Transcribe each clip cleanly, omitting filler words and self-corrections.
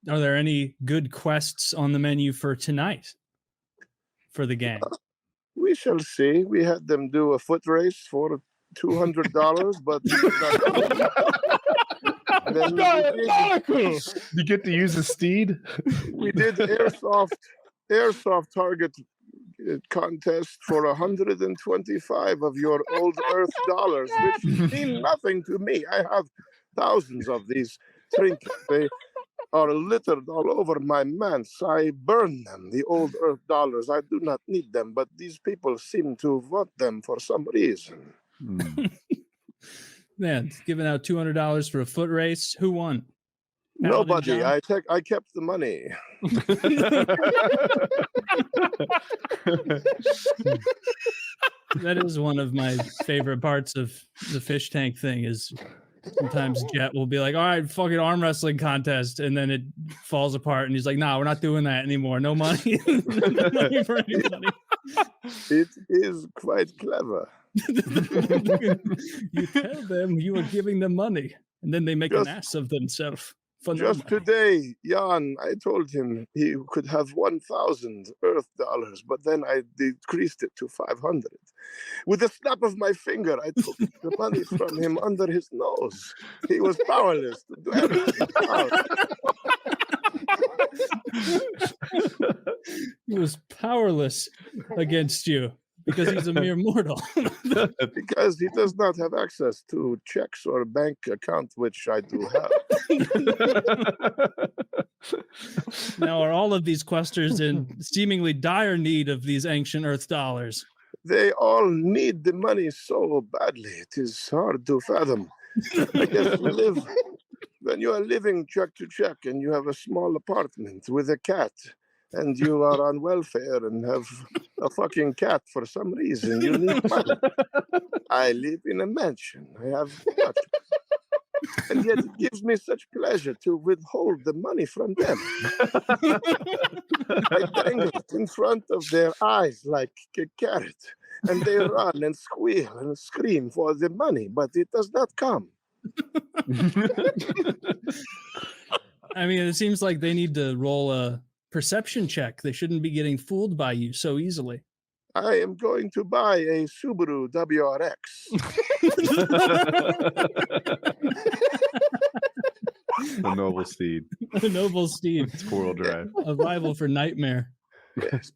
Are there any good quests on the menu for tonight for the gang? We shall see. We had them do a foot race for $200, but then you get to use a steed. We did airsoft target contest for 125 of your old Earth dollars, which mean nothing to me. I have thousands of these trinkets. They are littered all over my manse. I burn them, the old Earth dollars. I do not need them, but these people seem to want them for some reason. Man, giving out $200 for a foot race. Who won? Nobody. I kept the money. That is one of my favorite parts of the fish tank thing is sometimes Jet will be like, all right, fucking arm wrestling contest. And then it falls apart. And he's like, nah, we're not doing that anymore. No money. No money for anybody. It is quite clever. You tell them you are giving them money. And then they make an ass of themselves. Just today, Jan, I told him he could have 1,000 Earth dollars, but then I decreased it to 500. With a snap of my finger, I took the money from him under his nose. He was powerless to do anything. He was powerless against you because he's a mere mortal. Because he does not have access to checks or bank account, which I do have. Now, are all of these questers in seemingly dire need of these ancient Earth dollars? They all need the money so badly. It is hard to fathom. I guess when you are living check to check and you have a small apartment with a cat and you are on welfare and have a fucking cat for some reason, you need money. I live in a mansion. I have much. And yet it gives me such pleasure to withhold the money from them. I dangle it in front of their eyes like a carrot, and they run and squeal and scream for the money, but it does not come. I mean, it seems like they need to roll a perception check. They shouldn't be getting fooled by you so easily. I am going to buy a Subaru WRX. A noble steed. A noble steed. It's four-wheel drive. A rival for Nightmare. Yes.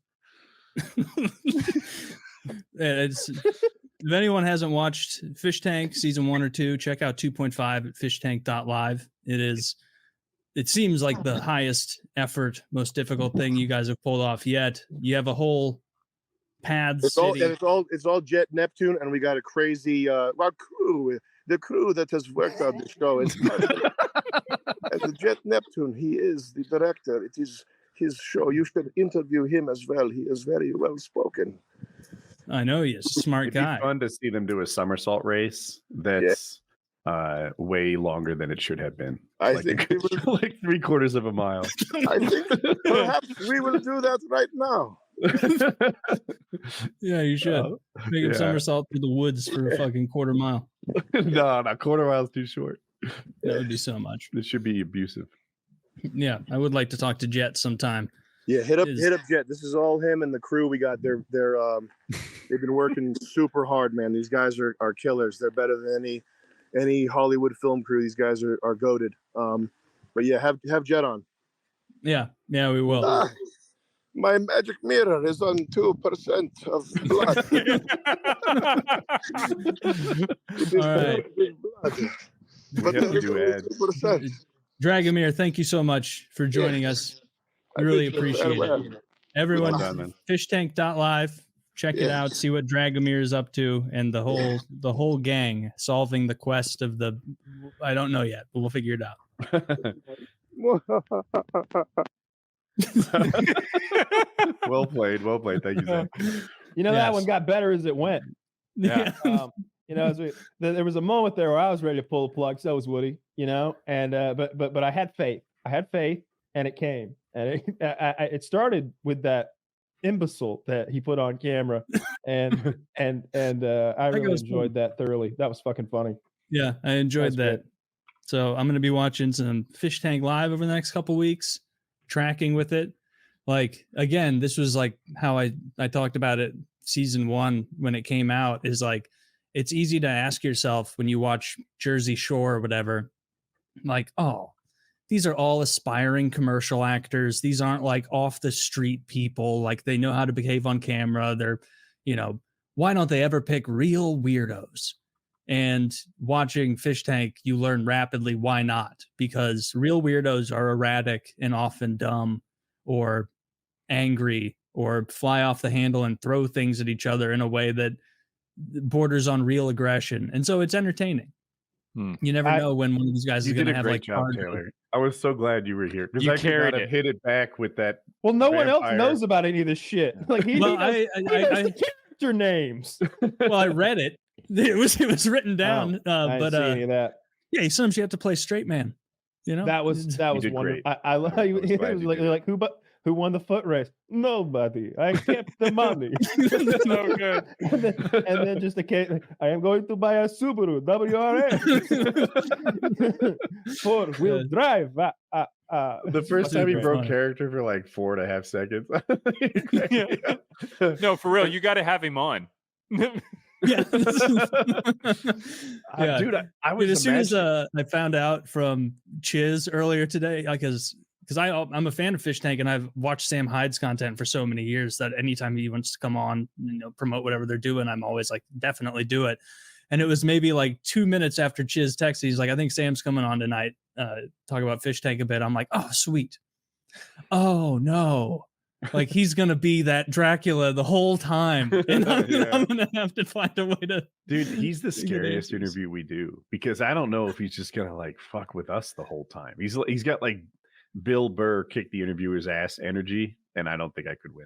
If anyone hasn't watched Fish Tank season 1 or 2, check out 2.5 at fishtank.live. It seems like the highest effort, most difficult thing you guys have pulled off yet. You have a whole pad city. It's all Jet Neptune, and we got a crazy crew. The crew that has worked on the show is and the Jet Neptune. He is the director. It is his show. You should interview him as well. He is very well spoken. I know he is a smart guy. It'd be fun to see them do a somersault race that's way longer than it should have been. I think like 3/4 of a mile. I think perhaps we will do that right now. Yeah, you should make him somersault through the woods for a fucking quarter mile. No, quarter mile's too short. That would be so much. It should be abusive. Yeah, I would like to talk to Jet sometime. Yeah, hit up Jet. This is all him and the crew we got. They've been working super hard, man. These guys are killers. They're better than any Hollywood film crew. These guys are goated. But yeah, have Jet on. Yeah, we will. My magic mirror is on 2% of blood. All right. But Dragomir, thank you so much for joining us. I really appreciate it. Everyone, fishtank.live. Check it out. See what Dragomir is up to, and the whole gang solving the quest of the. I don't know yet, but we'll figure it out. Well played. Thank you, Zach. That one got better as it went. Yeah. There was a moment there where I was ready to pull the plug. So was Woody. And but I had faith. And it came. And it started with that imbecile that he put on camera, and I really enjoyed that thoroughly. That was fucking funny. Yeah, I enjoyed that. So I'm going to be watching some Fishtank live over the next couple weeks, tracking with it. Like, again, this was like how I talked about it season 1 when it came out, is like, it's easy to ask yourself when you watch Jersey Shore or whatever, like, oh, these are all aspiring commercial actors. These aren't like off the street people. Like, they know how to behave on camera. They're, why don't they ever pick real weirdos? And watching Fishtank, you learn rapidly why not, because real weirdos are erratic and often dumb or angry or fly off the handle and throw things at each other in a way that borders on real aggression. And so it's entertaining. You never know when one of these guys is going to have like job, Taylor. I was so glad you were here because I could not have hit it back with that. Well, no one else knows about any of this shit. Like he knows the character names. Well, I read it. It was written down. I but didn't see any of that. Yeah, sometimes you have to play straight man. That was wonderful. I love it was like who won the foot race? Nobody. I kept the money. So good. And then just a case, I am going to buy a Subaru WRX 4-wheel drive. The first time he broke character for like 4.5 seconds. No, for real, you got to have him on. Yeah, dude, I was as soon as I found out from Chiz earlier today, because I'm a fan of Fishtank and I've watched Sam Hyde's content for so many years that anytime he wants to come on, promote whatever they're doing, I'm always like, definitely do it. And it was maybe like 2 minutes after Chiz texted, he's like, I think Sam's coming on tonight, talk about Fishtank a bit. I'm like, oh, sweet. Oh no. Like he's gonna be that Dracula the whole time, and I'm gonna have to find a way to. Dude, he's the scariest interview we do because I don't know if he's just gonna like fuck with us the whole time. He's got like Bill Burr kick the interviewer's ass energy, and I don't think I could win.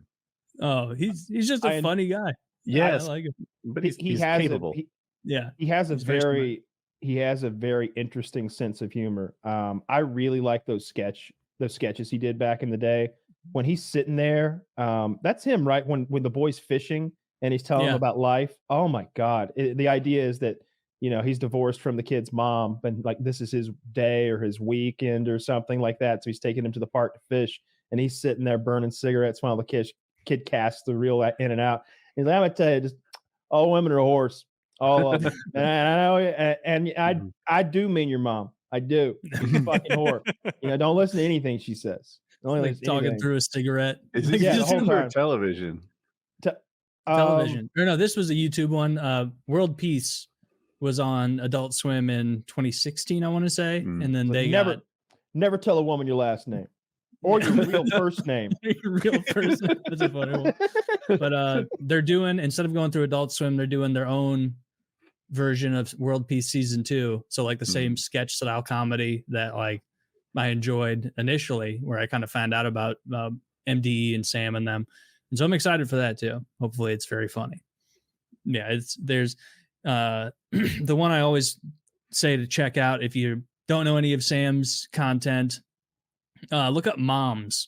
Oh, he's just a funny guy. Yes, I like him. But he's capable. He has a very interesting sense of humor. I really like those sketches he did back in the day. When he's sitting there, that's him, right? When the boy's fishing and he's telling him about life. Oh my God. The idea is that, he's divorced from the kid's mom and like, this is his day or his weekend or something like that. So he's taking him to the park to fish and he's sitting there burning cigarettes while the kid casts the reel in and out. And I'm going to tell you, just all women are a horse, all of them. And I know, and I do mean your mom. I do. She's a fucking whore. Don't listen to anything she says. Like talking through a cigarette. Is this YouTube or television? Television. Or no, this was a YouTube one. World Peace was on Adult Swim in 2016, I want to say. And then they never tell a woman your last name or your real first name. Your real first name. That's a funny one. But they're doing, instead of going through Adult Swim, they're doing their own version of World Peace season 2. So like the same sketch style comedy that like I enjoyed initially, where I kind of found out about MDE and Sam and them. And so I'm excited for that too. Hopefully it's very funny. Yeah, there's the one I always say to check out if you don't know any of Sam's content, look up Moms.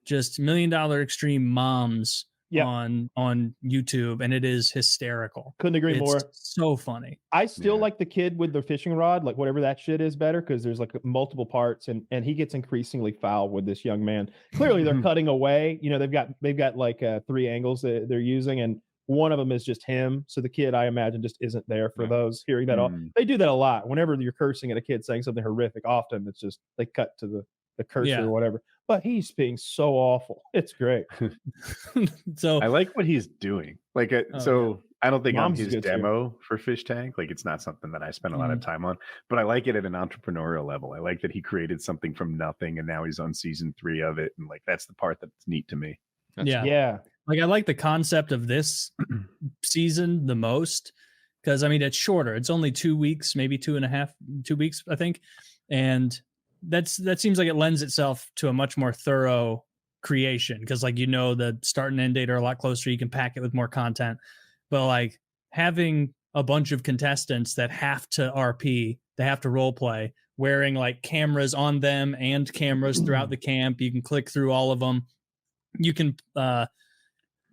Just $1 Million Extreme Moms on YouTube, and it is hysterical. Couldn't agree more. So funny. I still like the kid with the fishing rod, like whatever that shit is, better because there's like multiple parts, and he gets increasingly foul with this young man. Clearly, they're cutting away. They've got like 3 angles that they're using, and one of them is just him. So the kid, I imagine, just isn't there for those hearing that. All they do that a lot. Whenever you're cursing at a kid saying something horrific, often it's just they cut to the cursor or whatever. But he's being so awful. It's great. So I like what he's doing. Like, I don't think I'm his demo for Fishtank. Like, it's not something that I spend a lot of time on, but I like it at an entrepreneurial level. I like that he created something from nothing and now he's on season 3 of it. And like, that's the part that's neat to me. Yeah. Like, I like the concept of this season the most because, I mean, it's shorter. It's only 2 weeks, maybe 2 weeks, I think. And that seems like it lends itself to a much more thorough creation because like the start and end date are a lot closer. You can pack it with more content, but like having a bunch of contestants that have to RP, they have to role play, wearing like cameras on them and cameras throughout the camp. You can click through all of them. You can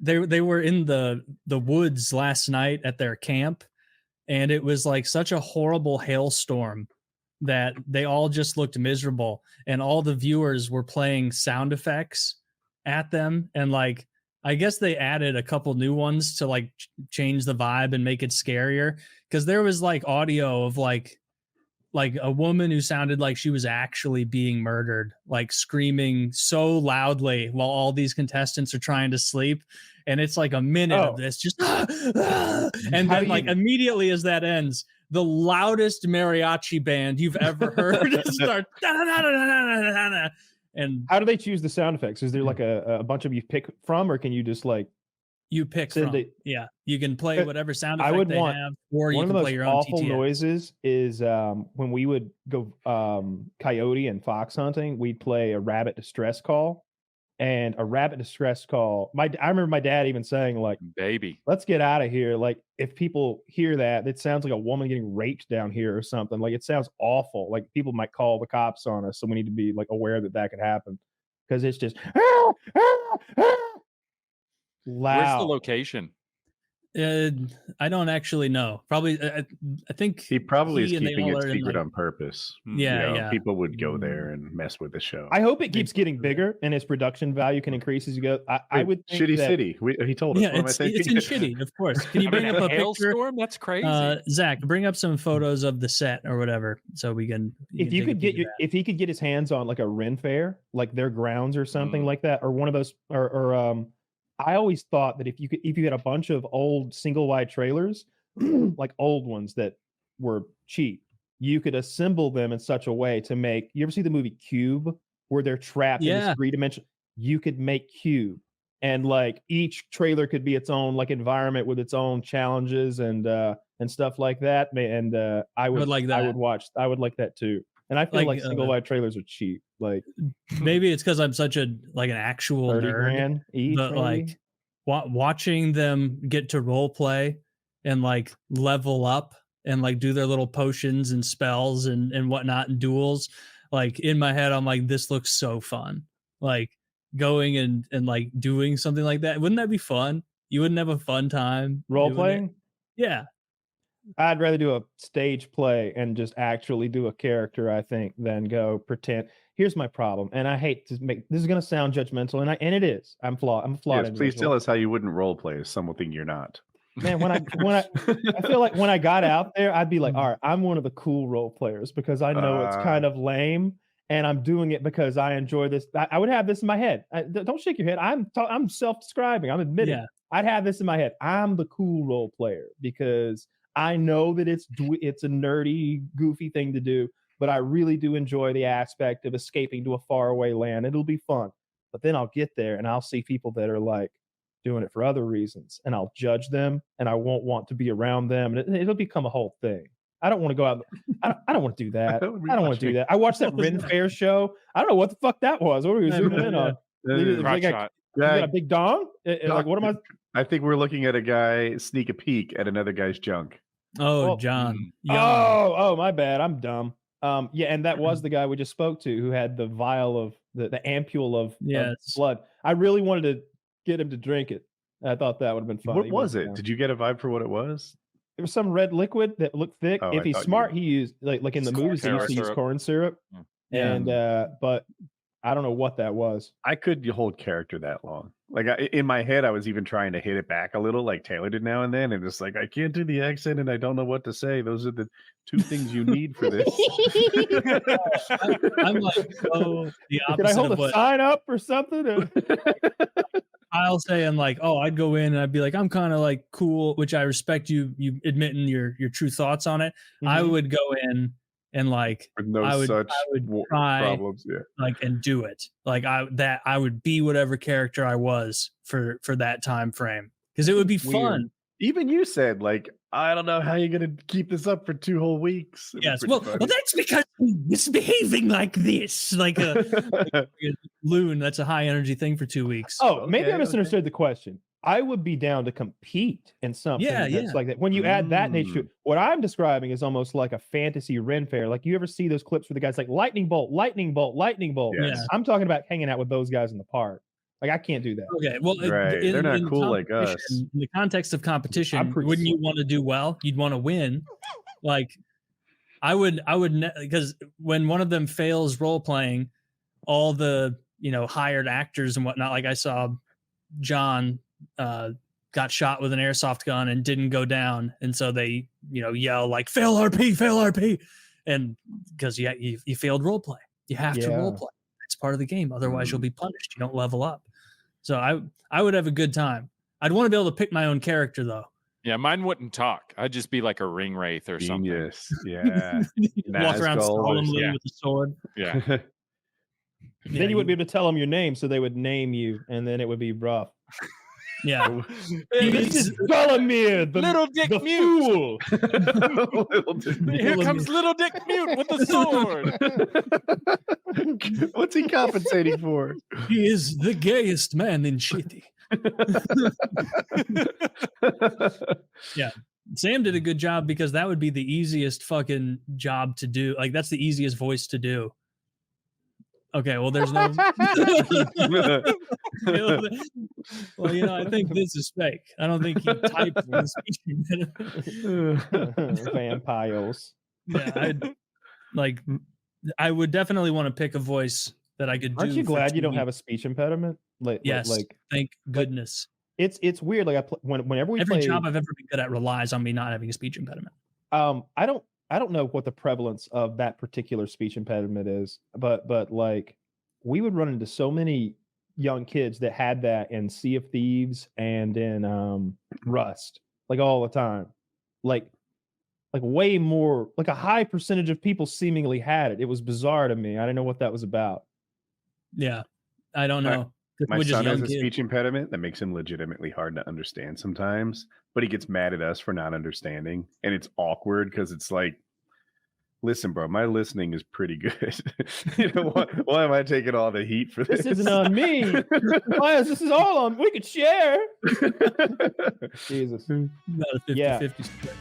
they were in the woods last night at their camp, and it was like such a horrible hailstorm that they all just looked miserable, and all the viewers were playing sound effects at them, and like I guess they added a couple new ones to like change the vibe and make it scarier, because there was like audio of like a woman who sounded like she was actually being murdered, like screaming so loudly while all these contestants are trying to sleep. And it's like a minute of this just and then like immediately as that ends, the loudest mariachi band you've ever heard start. And how do they choose the sound effects? Is there like a bunch of you pick from, or can you just like you pick from? Yeah, you can play whatever sound effect I would they want, have, or you one can of the play your most own awful TTS. noises is when we would go coyote and fox hunting, we'd play a rabbit distress call. And a rabbit distress call, I remember my dad even saying, like, baby, let's get out of here. Like, if people hear that, it sounds like a woman getting raped down here or something. Like, it sounds awful. Like, people might call the cops on us. So we need to be like aware that could happen, because it's just loud. Where's the location? I don't actually know. Probably, I think he probably is keeping it secret on purpose. Yeah. People would go there and mess with the show. I hope it keeps getting bigger and its production value can increase as you go. I would think Shitty City. He told us. Yeah, it's in Shitty, of course. Can you bring up a picture? That's crazy. Zach, bring up some photos of the set or whatever, so we can. If he could get his hands on like a Ren Fair, like their grounds or something like that, or one of those, or I always thought that if you had a bunch of old single wide trailers, like old ones that were cheap, you could assemble them in such a way to make. You ever see the movie Cube, where they're trapped in this 3-dimensional? You could make Cube, and like each trailer could be its own like environment with its own challenges and stuff like that. And I would like that. I would like that too. And I feel like single wide trailers are cheap. Like maybe it's because I'm such an actual nerd, but like watching them get to role play and like level up and like do their little potions and spells and whatnot and duels. Like in my head, I'm like, this looks so fun. Like going and like doing something like that. Wouldn't that be fun? You wouldn't have a fun time role playing? Yeah. I'd rather do a stage play and just actually do a character, I think, than go pretend. Here's my problem, and I hate to make this is going to sound judgmental, and it is. I'm flawed. I'm a flawed. Yes, please tell us how you wouldn't role play as something you're not. Man, when I feel like when I got out there, I'd be like, all right, I'm one of the cool role players because I know it's kind of lame, and I'm doing it because I enjoy this. I would have this in my head. Don't shake your head. I'm self-describing. I'm admitting. Yeah. I'd have this in my head. I'm the cool role player because I know that it's a nerdy, goofy thing to do, but I really do enjoy the aspect of escaping to a faraway land. It'll be fun. But then I'll get there and I'll see people that are like doing it for other reasons, and I'll judge them, and I won't want to be around them, and it'll become a whole thing. I don't want to go out. I don't want to do that. I don't want to do that. I watched that Ren Fair show. I don't know what the fuck that was. What were we zooming in on? You got a big dong? Like, what am I? I think we're looking at a guy sneak a peek at another guy's junk. Oh, well, John. Oh, my bad. I'm dumb. Yeah, and that was the guy we just spoke to who had the vial of the ampule of blood. I really wanted to get him to drink it. I thought that would have been fun. What was it? Did you get a vibe for what it was? It was some red liquid that looked thick. If he's smart, he used like in the movies, he used to use corn syrup. And but I don't know what that was. I could hold character that long. Like in my head, I was even trying to hit it back a little, like Taylor did now and then, and it's like I can't do the accent, and I don't know what to say. Those are the two things you need for this. I'm like, oh, the opposite. Can I hold a sign up or something? I'll say, and like, oh, I'd go in and I'd be like, I'm kind of like cool, which I respect you admitting your true thoughts on it. Mm-hmm. I would go in and like I would try problems, like and do it. Like I would be whatever character I was for that time frame, because it would be fun. Even you said, like, I don't know how you're gonna keep this up for 2 whole weeks. Yes, well, that's because he's misbehaving like this, like a loon. That's a high energy thing for 2 weeks. Oh, maybe I misunderstood the question. I would be down to compete in something that's like that. When you add that nature, what I'm describing is almost like a fantasy Ren Fair. Like, you ever see those clips where the guy's like lightning bolt, lightning bolt, lightning bolt? Yes. I'm talking about hanging out with those guys in the park. Like, I can't do that. Okay, well, they're not cool like us. In the context of competition, wouldn't you want to do well? You'd want to win. Like, I would because when one of them fails role playing, all the hired actors and whatnot, like I saw John got shot with an airsoft gun and didn't go down, and so they yell like fail RP, and because you failed role play, you have to role play. It's part of the game, otherwise you'll be punished. You don't level up. So I would have a good time. I'd want to be able to pick my own character though. Yeah, mine wouldn't talk. I'd just be like a ring wraith or something. Yeah. Walk around solemnly with a sword. Yeah. Then you would be able to tell them your name, so they would name you, and then it would be rough. Yeah. This is Golemir, the Little Dick the Mute. fool. Here comes Little Dick Mute with the sword. What's he compensating for? He is the gayest man in Shitty. Yeah. Sam did a good job because that would be the easiest fucking job to do. Like that's the easiest voice to do. Okay, well, there's no. Well, I think this is fake. I don't think he typed in speech impediment. Vampires. Yeah, I would definitely want to pick a voice that I could do. Aren't you glad you don't have a speech impediment? Yes. Thank goodness. It's weird. Like whenever we every play, job I've ever been good at relies on me not having a speech impediment. I don't know what the prevalence of that particular speech impediment is, but like we would run into so many young kids that had that in Sea of Thieves and in Rust, like all the time, like way more, like a high percentage of people seemingly had it. It was bizarre to me. I didn't know what that was about. Yeah, I don't know. My son has a speech impediment that makes him legitimately hard to understand sometimes, but he gets mad at us for not understanding. And it's awkward because it's like, listen, bro, my listening is pretty good. Why am I taking all the heat for this? This isn't on me. Why is this all on? We could share. Jesus. About a 50-50 split.